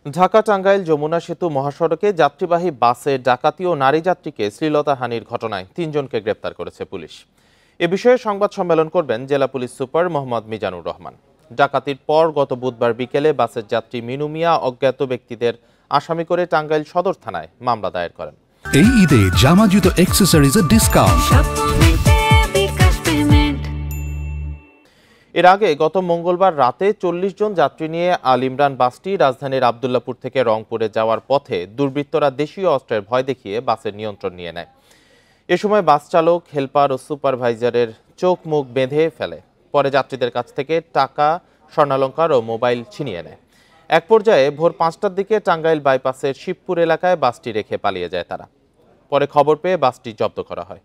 ঢাকা টাঙ্গাইল যমুনা সেতু মহাসড়কে যাত্রীবাহী বাসে ডাকাতি ও নারী যাত্রীকে শ্লীলতাহানির ঘটনায় ৩ জনকে গ্রেপ্তার করেছে পুলিশ। এ বিষয়ে সংবাদ সম্মেলন করবেন জেলা পুলিশ সুপার মোহাম্মদ মিজানুর রহমান। ডাকাতির পর গত বুধবার বিকেলে বাসের যাত্রী মিনু মিয়া অজ্ঞাত ব্যক্তিদের আসামি করে টাঙ্গাইল সদর থানায় মামলা দায়ের করেন। এই ঈদে জামা জুতো অ্যাকসেসরিজের ডিসকাউন্ট। এর আগে গত মঙ্গলবার রাতে ৪০ জন যাত্রী নিয়ে আল ইমরান বাসটি রাজধানীর আব্দুল্লাপুর থেকে রংপুরে যাওয়ার পথে দুর্বৃত্তরা দেশীয় অস্ত্রের ভয় দেখিয়ে বাসের নিয়ন্ত্রণ নিয়ে নেয়। এ সময় বাস চালক, হেলপার ও সুপারভাইজারের চোখ মুখ বেঁধে ফেলে। পরে যাত্রীদের কাছ থেকে টাকা, স্বর্ণালংকার ও মোবাইল ছিনিয়ে নেয়। এক পর্যায়ে ভোর ৫টার দিকে টাঙ্গাইল বাইপাসের শিবপুর এলাকায় বাসটি রেখে পালিয়ে যায় তারা। পরে খবর পেয়ে বাসটি জব্দ করা হয়।